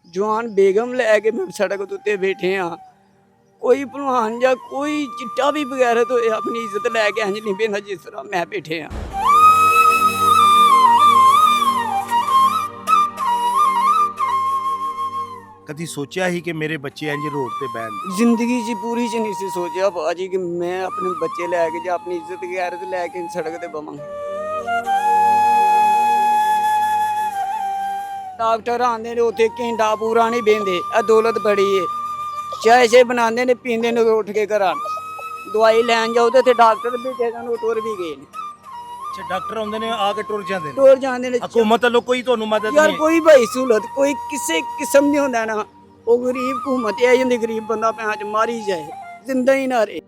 जवान बेगम लैके मैं सड़क उत्ते बैठे हाँ। कोई भलवान या कोई चिट्टा भी बगैरत होए अपनी इज्जत लैके इंज नहीं बेंदा जिस तरह मैं बैठे हाँ। कभी सोचा ही कि मेरे बच्चे इंज रोड ते बैन? जिंदगी च पूरी च नहीं सी सोचा भाजी कि मैं अपने बच्चे लैके या अपनी इज्जत गैरत लैके सड़क ते बवांगा। डॉक्टर आंदे ने उत्थे घंटा पूरा नहीं बेंदे, ए दौलत बड़ी है। चाय शे बनाते ने पींदे ने उठ के घर दवाई लैन जाओ तो डॉक्टर भी कहते टुर भी गए अच्छा, डॉक्टर आंदे ने आके टुर जांदे ने? टुर जांदे ने। हुकूमत वालों कोई ਤੁਹਾਨੂੰ ਮਦਦ यार नहीं? कोई भाई सहूलत कोई किसी किस्म नहीं होंदा ना। वो गरीब हुकूमत आई जंदी, गरीब बंदा पैंच मारी जाए जिंदा ही ना रहे।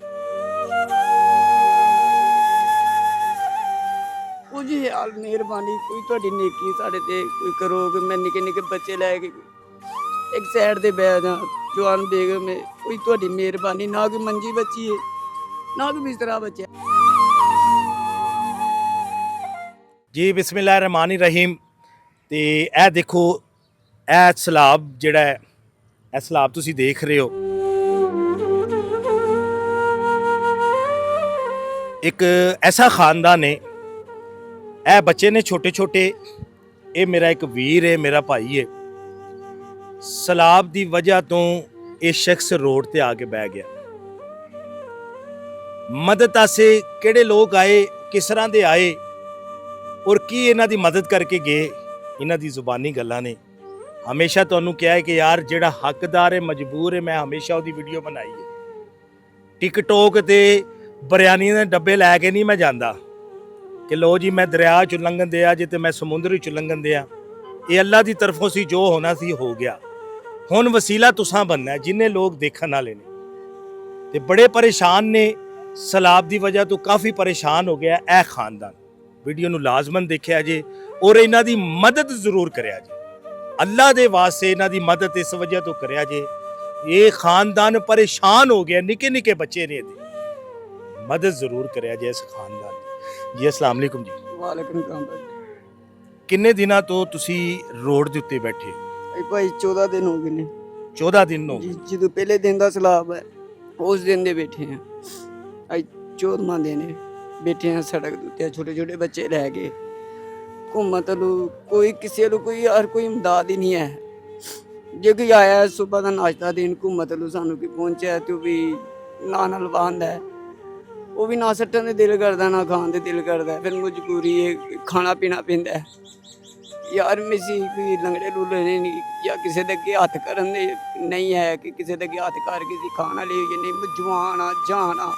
कुछ यार मेहरबानी कोई ਤੁਹਾਡੀ नेकी साढ़े ते कोई करो कि मैं निके निके बच्चे लैके एक साइड ते बैठ जा। जवान बेगम है, कोई ਤੁਹਾਡੀ मेहरबानी ना कोई मंजी बची है ना कोई बिस्तरा बचा। जी बिस्मिल्लाह रहमान रहीम। ਤੇ ਇਹ ਦੇਖੋ, ਇਹ ਸਲਾਬ ਜਿਹੜਾ ਹੈ, ਇਹ ਸਲਾਬ ਤੁਸੀਂ ਦੇਖ ਰਹੇ ਹੋ, ਇੱਕ ਐਸਾ ਖਾਨਦਾਨ ਹੈ, ਇਹ ਬੱਚੇ ਨੇ ਛੋਟੇ ਛੋਟੇ, ਇਹ ਮੇਰਾ ਇੱਕ ਵੀਰ ਹੈ, ਮੇਰਾ ਭਾਈ ਹੈ। ਸਲਾਬ ਦੀ ਵਜ੍ਹਾ ਤੋਂ ਇਹ ਸ਼ਖਸ ਰੋਡ ਤੇ ਆ ਕੇ ਬਹਿ ਗਿਆ। ਮਦਦ ਆਸੇ ਕਿਹੜੇ ਲੋਕ ਆਏ, ਕਿਸ ਤਰ੍ਹਾਂ ਦੇ ਆਏ ਔਰ ਕੀ ਇਹਨਾਂ ਦੀ ਮਦਦ ਕਰਕੇ ਗਏ, ਇਹਨਾਂ ਦੀ ਜ਼ੁਬਾਨੀ ਗੱਲਾਂ ਨੇ। ਹਮੇਸ਼ਾ ਤੁਹਾਨੂੰ ਕਿਹਾ ਹੈ ਕਿ ਯਾਰ ਜਿਹੜਾ ਹੱਕਦਾਰ ਹੈ, ਮਜਬੂਰ ਹੈ, ਮੈਂ ਹਮੇਸ਼ਾ ਉਹਦੀ ਵੀਡੀਓ ਬਣਾਈ ਹੈ। ਟਿਕਟੋਕ ਤੇ ਬਿਰਿਆਨੀ ਦੇ ਡੱਬੇ ਲੈ ਕੇ ਨਹੀਂ ਮੈਂ ਜਾਂਦਾ ਕਿ ਲੋ ਜੀ ਮੈਂ ਦਰਿਆ ਚ ਲੰਘਣ ਦਿਆ ਜੇ ਤੇ ਮੈਂ ਸਮੁੰਦਰ ਚ ਲੰਘਣ ਦਿਆ। ਇਹ ਅੱਲਾ ਦੀ ਤਰਫੋਂ ਸੀ, ਜੋ ਹੋਣਾ ਸੀ ਹੋ ਗਿਆ। ਹੁਣ ਵਸੀਲਾ ਤੁਸਾਂ ਬਣਨਾ, ਜਿੰਨੇ ਲੋਕ ਦੇਖਣ ਵਾਲੇ ਨੇ ਤੇ ਬੜੇ ਪਰੇਸ਼ਾਨ ਨੇ। ਸਲਾਬ ਦੀ ਵਜ੍ਹਾ ਤੋਂ ਕਾਫੀ ਪਰੇਸ਼ਾਨ ਹੋ ਗਿਆ ਇਹ ਖਾਨਦਾਨ। ਵੀਡੀਓ ਨੂੰ ਲਾਜ਼ਮਨ ਦੇਖਿਆ ਜੇ ਔਰ ਇਹਨਾਂ ਦੀ ਮਦਦ ਜ਼ਰੂਰ ਕਰਿਆ ਜੇ। ਅੱਲਾ ਦੇ ਵਾਸਤੇ ਇਹਨਾਂ ਦੀ ਮਦਦ ਇਸ ਵਜ੍ਹਾ ਤੋਂ ਕਰਿਆ ਜੇ, ਇਹ ਖਾਨਦਾਨ ਪਰੇਸ਼ਾਨ ਹੋ ਗਿਆ, ਨਿੱਕੇ ਨਿੱਕੇ ਬੱਚੇ ਨੇ, ਇਹਦੇ ਮਦਦ ਜ਼ਰੂਰ ਕਰਿਆ ਜੇ ਇਸ ਖਾਨਦਾਨ ਦੀ। ਜੀ अस्सलाम वालेकुम जी। वालेकुम सलाम भाई। ਕਿੰਨੇ ਦਿਨਾਂ ਤੋਂ ਤੁਸੀਂ ਰੋਡ ਦੇ ਉੱਤੇ ਬੈਠੇ? भाई 14 दिन हो गए ने। 14 दिन ਹੋ जी ਗਏ। जो पहले दिन का सलाब है उस दिन दे बैठे हैं। आज 14वां दिन है, बैठे हैं सड़क उत्ते छोटे छोटे बच्चे रह गए। हुकूमत लो कोई किसी लो कोई यार कोई इमदाद ही नहीं है। जे कोई आया सुबह का नाश्ता देन हुकूमत लो सानू की पहुंचा तो भी ना लवांद है, वो भी ना सट्टन दे दिल करता ना खान दे दिल करता। फिर मजबूरी है, खाना पीना पैंदा है। यार मिसी कोई लंगड़े लुले नहीं या किसी दे अगे हत्थ करन दे नहीं है कि किसी दे अगे हत्थ कर किसी खाना ले नहीं। जवान आ जान आ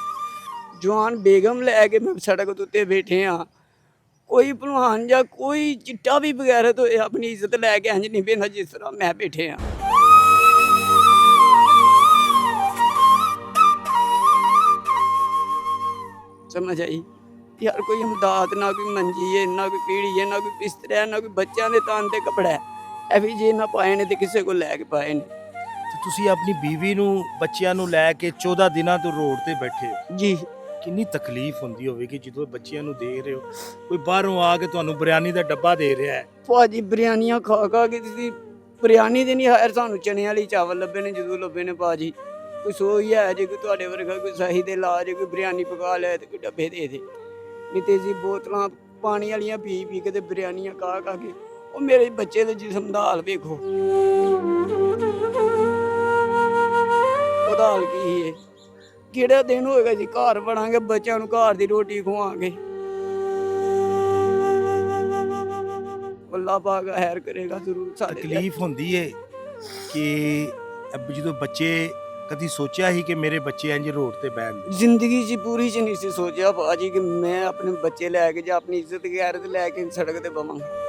जवान बेगम लैके मैं सड़क उत्ते बैठे हाँ। कोई भलवान या कोई चिट्टा भी बगैरत होए अपनी इज्जत लैके इंज नहीं बेंदा जिस तरह मैं बैठे हाँ। समझ आई यार कोई इमदाद ना कोई मंजी है ना कोई पीढ़ी है ना कोई बिस्तर है ना कोई बच्चों के तान ते कपड़ा है। ਇਹ ਵੀ ਜੇ ਨਾ ਪਾਏ ਨੇ ਤੇ ਕਿਸੇ ਕੋਲ ਲੈ ਕੇ ਪਾਏ ਨੇ। ਤੇ ਤੁਸੀਂ ਆਪਣੀ ਬੀਵੀ ਨੂੰ ਬੱਚਿਆਂ ਨੂੰ ਲੈ ਕੇ 14 ਦਿਨਾਂ ਤੋਂ ਰੋਡ ਤੇ ਬੈਠੇ ਹੋ। ਜੀ ਕਿੰਨੀ ਤਕਲੀਫ ਹੁੰਦੀ ਹੋਵੇਗੀ ਜਦੋਂ ਬੱਚਿਆਂ ਨੂੰ ਦੇਖ ਰਹੇ ਹੋ, ਕੋਈ ਬਾਹਰੋਂ ਆ ਕੇ ਤੁਹਾਨੂੰ ਬਿਰਿਆਨੀ ਦਾ ਡੱਬਾ ਦੇ ਰਿਹਾ ਹੈ। ਭਾਜੀ ਬਿਰਿਆਨੀਆਂ ਖਾ ਖਾ ਕੇ ਤੁਸੀਂ ਬਿਰਿਆਨੀ ਦੇ ਨਹੀਂ ਹਾਇਰ ਸਾਨੂੰ ਚਨੇ ਵਾਲੀ ਚਾਵਲ ਲੱਭੇ ਨੇ, ਜਦੋਂ ਲੱਭੇ ਨੇ ਭਾਜੀ ਕੋਈ ਸੋਈ ਹੈ ਜੇ ਕੋਈ ਤੁਹਾਡੇ ਵਰਗਾ ਕੋਈ ਸਹੀ ਦੇ ਲਾ ਜੇ ਕੋਈ ਬਿਰਿਆਨੀ ਪਕਾ ਲੈ ਤੇ ਕੋਈ ਡੱਬੇ ਦੇ ਦੇ। ਨਹੀਂ ਤੇ ਜੀ ਬੋਤਲਾਂ ਪਾਣੀ ਵਾਲੀਆਂ ਪੀ ਪੀ ਕੇ ਤੇ ਬਿਰਿਆਨੀਆਂ ਖਾ ਖਾ ਕੇ ਉਹ ਮੇਰੇ ਬੱਚੇ ਦੇ ਜਿਸਮ ਦਾ ਹਾਲ ਵੇਖੋ, ਉਹਦਾ ਹਾਲ ਕੀ ਹੈ। ਕਿਹੜਾ ਦਿਨ ਹੋਏਗਾ ਜੀ ਘਰ ਬਣਾਂਗੇ ਬੱਚਿਆਂ ਨੂੰ ਘਰ ਦੀ ਰੋਟੀ ਖਵਾਵਾਂਗੇ। ਅੱਲਾਹ ਪਾਕ ਖੈਰ ਕਰੇਗਾ ਜ਼ਰੂਰ ਸਾਡੇ ਤੇ। ਤਕਲੀਫ ਹੁੰਦੀ ਹੈ ਕਿ ਜਦੋਂ ਬੱਚੇ, ਕਦੀ ਸੋਚਿਆ ਹੀ ਕਿ ਮੇਰੇ ਬੱਚੇ ਇੰਜ ਰੋਡ ਤੇ ਬੈਣ? ਜ਼ਿੰਦਗੀ 'ਚ ਪੂਰੀ 'ਚ ਨਹੀਂ ਸੀ ਸੋਚਿਆ ਭਾਜੀ ਕਿ ਮੈਂ ਆਪਣੇ ਬੱਚੇ ਲੈ ਕੇ ਜਾਂ ਆਪਣੀ ਇੱਜ਼ਤ ਗੈਰਤ ਲੈ ਕੇ ਸੜਕ ਤੇ ਬਵਾਂਗਾ।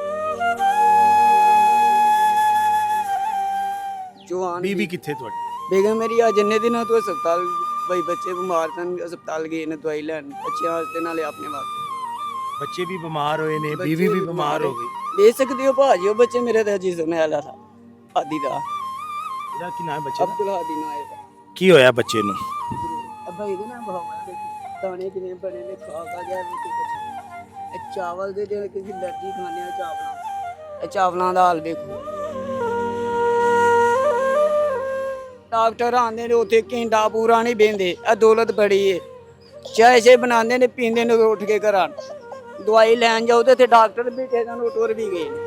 ਜਵਾਨ ਬੀਵੀ ਕਿੱਥੇ ਤੁਹਾਡੀ? बेगम मेरी आज जिन्ने दिन तो अस्पताल भाई बच्चे बीमार सन अस्पताल गए ने दवाई लैन बच्चों वास्ते नाले अपने वास्ते। ਬੱਚੇ ਵੀ ਬਿਮਾਰ ਹੋਏ ਨੇ, ਬੀਵੀ ਵੀ ਬਿਮਾਰ ਹੋ ਗਈ। ले सकते हो भाजी वो बच्चे मेरे तो जिसम है था आदि का। ਇਹਦਾ ਕੀ ਨਾਮ ਹੈ ਬੱਚੇ ਦਾ? अब्दुल आदि ना है ਕੀ ਹੋਇਆ ਬੱਚੇ ਨੂੰ? अब भाई दे ना भाव दाने किने बने ने खा खा जाए चावल दे किसी एलर्जी खाने चावलों दा हाल देखो। ਡਾਕਟਰ ਆਉਂਦੇ ਨੇ ਉੱਥੇ ਘੰਟਾ ਪੂਰਾ ਨਹੀਂ ਬਹਿੰਦੇ। ਇਹ ਦੌਲਤ ਬੜੀ ਏ। ਚਾਹ ਬਣਾਉਂਦੇ ਨੇ, ਪੀਂਦੇ ਨੇ, ਉੱਠ ਕੇ ਘਰਾਂ ਦਵਾਈ ਲੈਣ ਜਾਓ ਤੇ ਇੱਥੇ ਡਾਕਟਰ ਬੈਠੇ ਨੇ, ਟੁਰ ਵੀ ਗਏ ਨੇ।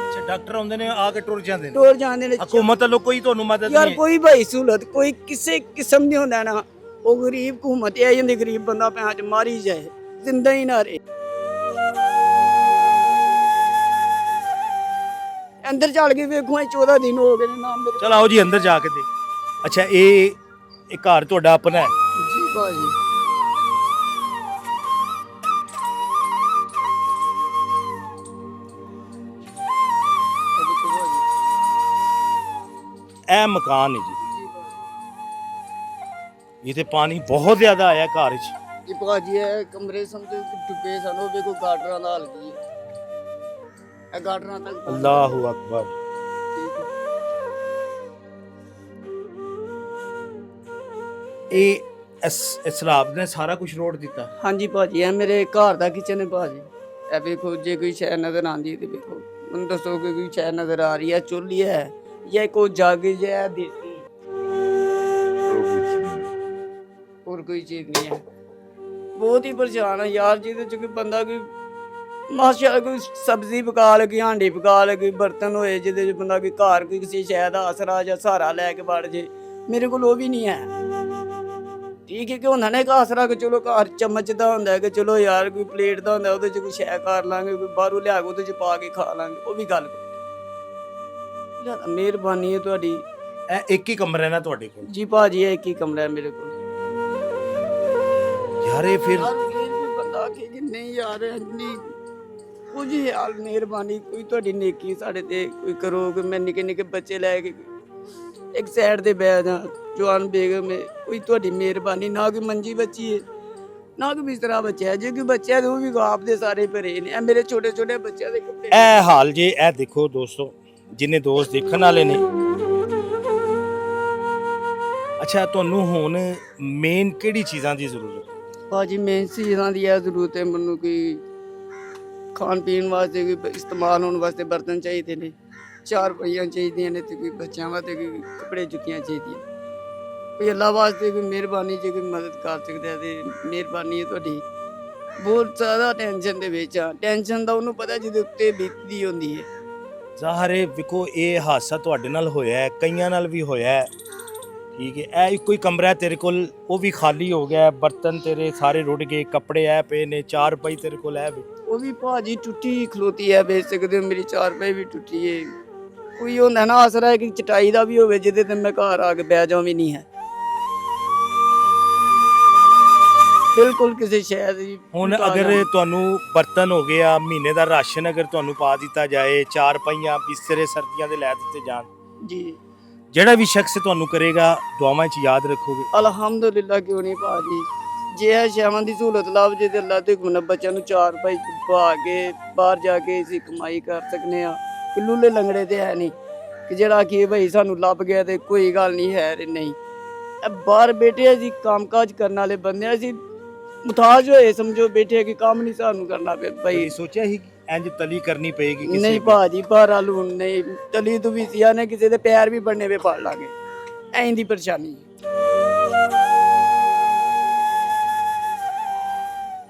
ਅੱਛਾ, ਡਾਕਟਰ ਆਉਂਦੇ ਨੇ, ਆ ਕੇ ਟੁਰ ਜਾਂਦੇ ਨੇ। ਟੁਰ ਜਾਂਦੇ ਨੇ। ਹਕੂਮਤ ਵੱਲੋਂ ਕੋਈ ਤੁਹਾਨੂੰ ਮਦਦ ਯਾਰ ਨਹੀਂ? ਕੋਈ ਭਾਈ ਸਹੂਲਤ ਕੋਈ ਕਿਸੇ ਕਿਸਮ ਦੀ ਹੁੰਦਾ ਨਾ। ਉਹ ਗਰੀਬ ਹਕੂਮਤ ਆ ਜਾਂਦੀ, ਗਰੀਬ ਬੰਦਾ ਪੈਸੇ ਚ ਮਾਰੀ ਜਾਏ, ਜ਼ਿੰਦਾ ਹੀ ਨਾ ਰਹੇ। ਅੰਦਰ ਚੱਲ ਕੇ ਵੇਖੋ 14 ਦਿਨ ਹੋ ਗਏ ਨੇ ਨਾ ਮੇਰੇ। ਚਲ ਆਓ ਜੀ ਅੰਦਰ ਜਾ ਕੇ ਦੇ। ਅੱਛਾ, ਇਹ ਘਰ ਤੁਹਾਡਾ ਆਪਣਾ ਹੈ? ਜੀ ਭਾਜੀ। ਇਹ ਮਕਾਨ ਹੈ ਜੀ। ਇਹ ਤੇ ਪਾਣੀ ਬਹੁਤ ਜ਼ਿਆਦਾ ਆਇਆ ਘਰ 'ਚ ਜੀ ਭਾਜੀ। ਇਹ ਕਮਰੇ ਸਮਝੋ ਡੁੱਬੇ ਸਨ। ਉਹ ਵੇਖੋ ਗਾਟਰਾਂ ਦਾ ਹਾਲ ਕੀ ਹੈ। ਇਹ ਗਾਟਰਾਂ ਤੱਕ ਪਾਣੀ। ਅੱਲਾਹੁ ਅਕਬਰ। ਠੀਕ ਹੈ। ਇਹ ਸਲਾਬ ਨੇ ਸਾਰਾ ਕੁਝ ਰੋੜ ਦਿੱਤਾ? ਹਾਂਜੀ ਭਾਜੀ। ਇਹ ਮੇਰੇ ਘਰ ਦਾ ਕਿਚਨ ਹੈ ਭਾਜੀ। ਇਹ ਵੇਖੋ, ਜੇ ਕੋਈ ਸ਼ੈ ਨਜ਼ਰ ਆਉਂਦੀ ਹੈ ਤੇ ਵੇਖੋ, ਮੈਨੂੰ ਦੱਸੋ ਕਿ ਕੋਈ ਸ਼ੈ ਨਜ਼ਰ ਆ ਰਹੀ ਹੈ? ਚੁੱਲ੍ਹੀ ਹੈ ਜਾਂ ਕੋਈ ਜੱਗ ਜਾਂ ਦੇਸੀ? ਹੋਰ ਕੋਈ ਚੀਜ਼ ਨਹੀਂ ਹੈ। ਬਹੁਤ ਹੀ ਪਰੇਸ਼ਾਨ ਹੈ ਯਾਰ। ਜਿਹਦੇ ਚ ਕੋਈ ਬੰਦਾ ਕੋਈ ਮਾਸ਼ਾ ਕੋਈ ਸਬਜ਼ੀ ਪਕਾ ਲੇ, ਕੋਈ ਹਾਂਡੀ ਪਕਾ ਲੇ, ਕੋਈ ਬਰਤਨ ਹੋਏ ਜਿਹਦੇ ਚ ਬੰਦਾ ਕੋਈ ਘਰ ਕੋਈ ਕਿਸੇ ਸ਼ੈ ਦਾ ਆਸਰਾ ਜਾਂ ਸਹਾਰਾ ਲੈ ਕੇ ਵੜ ਜੇ। ਮੇਰੇ ਕੋਲ ਉਹ ਵੀ ਨਹੀਂ ਹੈ। ਠੀਕ ਹੈ ਕਿ ਹੁੰਦਾ ਨਾ ਇੱਕ ਆਸਰਾ ਕਿ ਚਲੋ ਘਰ ਚਮਚ ਦਾ ਹੁੰਦਾ ਕਿ ਚਲੋ ਯਾਰ ਕੋਈ ਪਲੇਟ ਦਾ ਹੁੰਦਾ, ਉਹਦੇ ਚ ਕੋਈ ਸ਼ੈ ਕਰ ਲਾਂਗੇ, ਕੋਈ ਬਾਹਰੋਂ ਲਿਆ ਕੇ ਉਹਦੇ ਚ ਪਾ ਕੇ ਖਾ ਲਾਂਗੇ, ਉਹ ਵੀ ਗੱਲ ਜ਼ਿਆਦਾ ਮਿਹਰਬਾਨੀ ਹੈ ਤੁਹਾਡੀ। ਇਹ ਇੱਕ ਹੀ ਕਮਰਾ ਹੈ ਨਾ ਤੁਹਾਡੇ ਕੋਲ? ਜੀ ਭਾਜੀ, ਇਹ ਇੱਕ ਹੀ ਕਮਰਾ ਹੈ ਮੇਰੇ ਕੋਲ। ਯਾਰ ਇਹ ਫਿਰ ਬੰਦਾ ਆਖੇ ਕਿ ਨਹੀਂ ਯਾਰ ਇੰਨੀ ਕੁਝ ਹਾਲ ਮਿਹਰਬਾਨੀ ਕੋਈ ਤੁਹਾਡੀ ਨੇਕੀ ਸਾਡੇ ਤੇ ਕੋਈ ਕਰੋ ਕਿ ਮੈਂ ਨਿੱਕੇ ਨਿੱਕੇ ਬੱਚੇ ਲੈ ਕੇ ਇੱਕ ਸਾਈਡ ਤੇ ਬਹਿ ਜਾ। ਜਵਾਨ ਬੇਗਮ ਹੈ, ਕੋਈ ਤੁਹਾਡੀ ਮਿਹਰਬਾਨੀ। ਨਾ ਕੋਈ ਮੰਜੀ ਬੱਚੀ ਹੈ, ਨਾ ਕੋਈ ਬਿਸਤਰਾ ਬੱਚਾ ਹੈ। ਜੇ ਕੋਈ ਬੱਚਾ ਤੇ ਉਹ ਵੀ ਆਪ ਦੇ ਸਾਰੇ ਭਰੇ ਨੇ। ਇਹ ਮੇਰੇ ਛੋਟੇ ਛੋਟੇ ਬੱਚਿਆਂ ਦੇ ਕੱਪੜੇ। ਇਹ ਹਾਲ ਜੇ। ਇਹ ਦੇਖੋ ਦੋਸਤੋ, ਜਿੰਨੇ ਦੋਸਤ ਦੇਖਣ ਵਾਲੇ ਨੇ। ਅੱਛਾ, ਤੁਹਾਨੂੰ ਹੁਣ ਮੇਨ ਕਿਹੜੀ ਚੀਜ਼ਾਂ ਦੀ ਜ਼ਰੂਰਤ ਹੈ? ਭਾਜੀ ਮੇਨ ਚੀਜ਼ਾਂ ਦੀ ਇਹ ਜ਼ਰੂਰਤ ਹੈ ਮੈਨੂੰ, ਕੋਈ ਖਾਣ ਪੀਣ ਵਾਸਤੇ, ਕੋਈ ਇਸਤੇਮਾਲ ਹੋਣ ਵਾਸਤੇ ਬਰਤਨ ਚਾਹੀਦੇ ਨੇ, 4 ਪਈਆਂ ਚਾਹੀਦੀਆਂ ਨੇ, ਤੇ ਕੋਈ ਬੱਚਿਆਂ ਵਾਸਤੇ ਕੋਈ ਕੱਪੜੇ ਜੁੱਤੀਆਂ ਚਾਹੀਦੀਆਂ। ਕੋਈ ਅੱਲਾ ਵਾਸਤੇ ਕੋਈ ਮਿਹਰਬਾਨੀ, ਜੇ ਕੋਈ ਮਦਦ ਕਰ ਸਕਦਾ ਤੇ ਮਿਹਰਬਾਨੀ ਹੈ ਤੁਹਾਡੀ। ਬਹੁਤ ਜ਼ਿਆਦਾ ਟੈਨਸ਼ਨ ਦੇ ਵਿੱਚ ਆ। ਟੈਨਸ਼ਨ ਦਾ ਉਹਨੂੰ ਪਤਾ ਜਿਹਦੇ ਉੱਤੇ ਬੀਤਦੀ ਹੁੰਦੀ ਹੈ। ਜ਼ਾਹਰੇ ਵੇਖੋ, ਇਹ ਹਾਦਸਾ ਤੁਹਾਡੇ ਨਾਲ ਹੋਇਆ ਹੈ, ਕਈਆਂ ਨਾਲ ਵੀ ਹੋਇਆ ਹੈ। ਠੀਕ ਹੈ, ਇਹ ਇੱਕੋ ਹੀ ਕਮਰਾ ਤੇਰੇ ਕੋਲ, ਉਹ ਵੀ ਖਾਲੀ ਹੋ ਗਿਆ, ਬਰਤਨ ਤੇਰੇ ਸਾਰੇ ਰੁੜ ਗਏ, ਕੱਪੜੇ ਐ ਪਏ ਨੇ, 4 ਪਈ ਤੇਰੇ ਕੋਲ ਐ ਵੀ। ਉਹ ਵੀ ਭਾਜੀ ਟੁੱਟੀ ਖਲੋਤੀ ਹੈ, ਵੇਚ ਸਕਦੇ ਹੋ। ਮੇਰੀ 4 ਪਈ ਵੀ ਟੁੱਟੀ ਹੈ। ਕੋਈ ਹੁੰਦਾ ਨਾ ਆਸਰਾ ਹੈ ਕਿ ਚਟਾਈ ਦਾ ਵੀ ਹੋਵੇ ਜਿਹਦੇ ਤੇ ਮੈਂ ਘਰ ਆ ਕੇ ਬਹਿ ਜਾਵਾਂ, ਵੀ ਨਹੀਂ ਹੈ ਬਿਲਕੁਲ ਕਿਸੇ ਸ਼ਹਿਰ ਦੀ। ਹੁਣ ਅਗਰ ਤੁਹਾਨੂੰ ਬਰਤਨ ਹੋ ਗਿਆ, ਮਹੀਨੇ ਦਾ ਰਾਸ਼ਨ ਅਗਰ ਤੁਹਾਨੂੰ ਪਾ ਦਿੱਤਾ ਜਾਏ, 4 ਪਈਆਂ ਬਿਸਤਰੇ ਸਰਦੀਆਂ ਦੇ ਲੈ ਦਿੱਤੇ ਜਾਣ ਜੀ, ਜਿਹੜਾ ਵੀ ਸ਼ਖਸ ਤੁਹਾਨੂੰ ਕਰੇਗਾ, ਦੁਆਵਾਂ 'ਚ ਯਾਦ ਰੱਖੋਗੇ? ਅਲਹਮਦੁਲਿਲਾ, ਕਿਉਂ ਨਹੀਂ ਭਾਜੀ। ਜੇ ਇਹ ਸ਼ੈਵਾਂ ਦੀ ਸਹੂਲਤ ਲੱਭ ਜੇ ਤੇ ਅੱਲਾ ਤੇ ਗੁਣ ਬੱਚਿਆਂ ਨੂੰ 4 ਪਾਈ ਪਾ ਕੇ ਬਾਹਰ ਜਾ ਕੇ ਅਸੀਂ ਕਮਾਈ ਕਰ ਸਕਨੇ ਆ। ਕਿ ਲੂਲੇ ਲੰਗੜੇ ਤੇ ਹੈ ਨਹੀਂ ਕਿ ਜਿਹੜਾ ਕਿ ਭਾਈ ਸਾਨੂੰ ਲੱਭ ਗਿਆ ਤੇ ਕੋਈ ਗੱਲ ਨਹੀਂ ਹੈ। ਨਹੀਂ, ਇਹ ਬਾਹਰ ਬੈਠੇ ਅਸੀਂ ਕੰਮਕਾਜ ਕਰਨ ਵਾਲੇ ਬੰਦੇ, ਅਸੀਂ ਮੁਤਾਜ ਹੋਏ ਸਮਝੋ ਬੈਠੇ ਕਿ ਕੰਮ ਨਹੀਂ ਸਾਨੂੰ ਕਰਨਾ ਪਿਆ ਭਾਈ। ਸੋਚਿਆ ਸੀ ਇੰਜ ਤਲੀ ਕਰਨੀ ਪਏਗੀ ਕਿਸੇ ਨਹੀਂ ਭਾਜੀ, ਬਾਹਰ ਆਲੂ ਨਹੀਂ ਤਲੀ ਤੋਂ ਵੀ ਸਿਆ ਨੇ, ਕਿਸੇ ਦੇ ਪੈਰ ਵੀ ਬਣਨੇ ਵੇ ਫੜ ਲਾਂਗੇ। ਐਂ ਦੀ ਪਰੇਸ਼ਾਨੀ।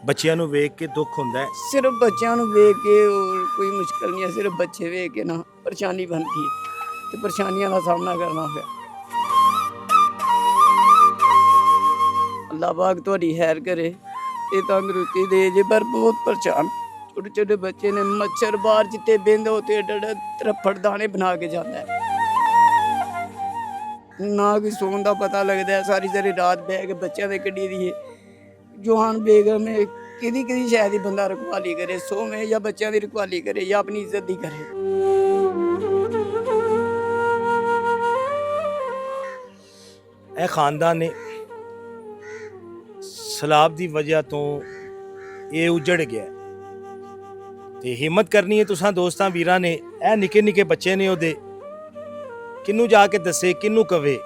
ਬੱਚਿਆਂ ਨੂੰ ਵੇਖ ਕੇ ਦੁੱਖ ਹੁੰਦਾ ਹੈ। ਸਿਰਫ ਬੱਚਿਆਂ ਨੂੰ ਵੇਖ ਕੇ ਹੋਰ ਕੋਈ ਮੁਸ਼ਕਲ ਨਹੀਂ ਹੈ। ਸਿਰਫ ਬੱਚੇ ਵੇਖ ਕੇ ਨਾ ਪਰੇਸ਼ਾਨੀ ਬਣਦੀ ਹੈ ਤੇ ਪਰੇਸ਼ਾਨੀਆਂ ਦਾ ਸਾਹਮਣਾ ਕਰਨਾ ਪਿਆ। ਅੱਲਾਹ ਪਾਕ ਤੁਹਾਡੀ ਖੈਰ ਕਰੇ ਤੇ ਤੰਦਰੁਸਤੀ ਦੇ ਜੇ। ਪਰ ਬਹੁਤ ਪਰੇਸ਼ਾਨ ਛੋਟੇ ਛੋਟੇ ਬੱਚੇ ਨੇ। ਮੱਛਰ ਬਾਹਰ ਜਿੱਤੇ ਬਹਿੰਦਾ ਉੱਤੇ ਤਰਫੜ ਦਾਣੇ ਬਣਾ ਕੇ ਜਾਂਦਾ ਹੈ। ਨਾ ਕੋਈ ਸੌਣ ਦਾ ਪਤਾ ਲੱਗਦਾ। ਸਾਰੀ ਸਾਰੀ ਰਾਤ ਬਹਿ ਕੇ ਬੱਚਿਆਂ ਦੇ ਕੱਢੀ ਦੀ ਹੈ। ਜਵਾਨ ਬੇਗਮ ਹੈ, ਕਿਹਦੀ ਸ਼ਾਇਦ ਹੀ ਬੰਦਾ ਰਖਵਾਲੀ ਕਰੇ, ਸੋਵੇਂ ਜਾਂ ਬੱਚਿਆਂ ਦੀ ਰਖਵਾਲੀ ਕਰੇ ਜਾਂ ਆਪਣੀ ਇੱਜ਼ਤ ਦੀ ਕਰੇ। ਇਹ ਖਾਨਦਾਨ ਨੇ ਸਲਾਬ ਦੀ ਵਜ੍ਹਾ ਤੋਂ ਇਹ ਉਜੜ ਗਿਆ ਤੇ ਹਿੰਮਤ ਕਰਨੀ ਹੈ ਤੁਸਾਂ ਦੋਸਤਾਂ ਵੀਰਾਂ ਨੇ। ਇਹ ਨਿੱਕੇ ਨਿੱਕੇ ਬੱਚੇ ਨੇ ਉਹਦੇ, ਕਿਹਨੂੰ ਜਾ ਕੇ ਦੱਸੇ, ਕਿਹਨੂੰ ਕਵੇ।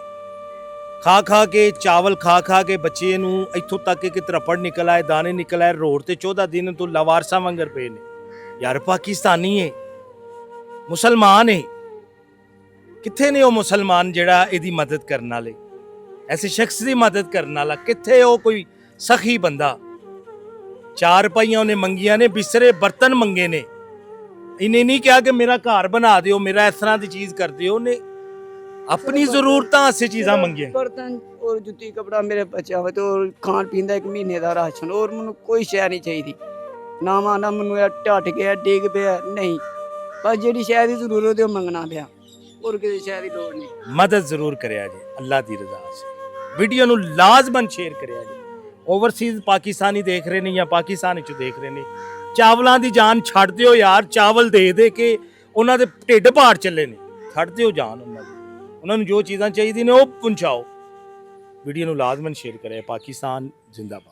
ਖਾ ਖਾ ਕੇ ਚਾਵਲ ਖਾ ਖਾ ਕੇ ਬੱਚੇ ਨੂੰ ਇੱਥੋਂ ਤੱਕ ਕਿ ਤਰਫੜ ਨਿਕਲ ਆਏ, ਦਾਣੇ ਨਿਕਲ ਆਏ। ਰੋਡ ਤੇ 14 ਦਿਨ ਤੋਂ ਲਵਾਰਸਾਂ ਵਾਂਗਰ ਪਏ ਨੇ। ਯਾਰ ਪਾਕਿਸਤਾਨੀ ਹੈ, ਮੁਸਲਮਾਨ ਹੈ, ਕਿੱਥੇ ਨੇ ਉਹ ਮੁਸਲਮਾਨ ਜਿਹੜਾ ਇਹਦੀ ਮਦਦ ਕਰਨ ਵਾਲੇ, ਐਸੇ ਸ਼ਖਸ ਦੀ ਮਦਦ ਕਰਨ ਵਾਲਾ? ਕਿੱਥੇ ਉਹ ਕੋਈ ਸਖੀ ਬੰਦਾ? ਚਾਰ ਪਾਈਆਂ ਉਹਨੇ ਮੰਗੀਆਂ ਨੇ, ਬਿਸਰੇ ਬਰਤਨ ਮੰਗੇ ਨੇ। ਇਹਨੇ ਨਹੀਂ ਕਿਹਾ ਕਿ ਮੇਰਾ ਘਰ ਬਣਾ ਦਿਓ, ਮੇਰਾ ਇਸ ਤਰ੍ਹਾਂ ਦੀ ਚੀਜ਼ ਕਰ ਦਿਓ। ਉਹਨੇ ਆਪਣੀ ਜ਼ਰੂਰਤਾਂ ਵਾਸਤੇ ਚੀਜ਼ਾਂ ਮੰਗੀਆਂ। ਬਰਤਨ ਔਰ ਜੁੱਤੀ ਕਪੜਾ ਮੇਰੇ ਬੱਚਾ ਹੋਵੇ ਤੇ ਔਰ ਖਾਣ ਪੀਣ ਦਾ 1 ਮਹੀਨੇ ਦਾ ਰਾਸ਼ਨ, ਔਰ ਮੈਨੂੰ ਕੋਈ ਸ਼ੈ ਨਹੀਂ ਚਾਹੀਦੀ। ਨਾ ਮਾਨਾ ਮੈਨੂੰ ਇਹ ਢੱਟ ਗਿਆ ਡਿੱਗ ਪਿਆ, ਨਹੀਂ, ਬਸ ਜਿਹੜੀ ਸ਼ੈ ਦੀ ਜ਼ਰੂਰਤ ਹੈ ਉਹ ਮੰਗਣਾ ਪਿਆ, ਔਰ ਕਿਸੇ ਸ਼ੈ ਦੀ ਲੋੜ ਨਹੀਂ। ਮਦਦ ਜ਼ਰੂਰ ਕਰਿਆ ਜੀ ਅੱਲਾ ਦੀ ਰਜ਼ਾ ਸੇ। ਵੀਡੀਓ ਨੂੰ ਲਾਜ਼ਮਨ ਸ਼ੇਅਰ ਕਰਿਆ ਜੀ। ਓਵਰਸੀਜ਼ ਪਾਕਿਸਤਾਨੀ ਦੇਖ ਰਹੇ ਨੇ ਜਾਂ ਪਾਕਿਸਤਾਨ ਵਿੱਚ ਦੇਖ ਰਹੇ ਨੇ, ਚਾਵਲਾਂ ਦੀ ਜਾਨ ਛੱਡ ਦਿਓ ਯਾਰ। ਚਾਵਲ ਦੇ ਦੇ ਕੇ ਉਹਨਾਂ ਦੇ ਢਿੱਡ ਭਾਰ ਚੱਲੇ ਨੇ। ਛੱਡ ਦਿਓ ਜਾਨ ਉਹਨਾਂ ਦੀ, ਉਹਨਾਂ ਨੂੰ ਜੋ ਚੀਜ਼ਾਂ ਚਾਹੀਦੀਆਂ ਨੇ ਉਹ ਪਹੁੰਚਾਓ। ਵੀਡੀਓ ਨੂੰ ਲਾਜ਼ਮਨ ਸ਼ੇਅਰ ਕਰਿਆ। ਪਾਕਿਸਤਾਨ ਜ਼ਿੰਦਾਬਾਦ।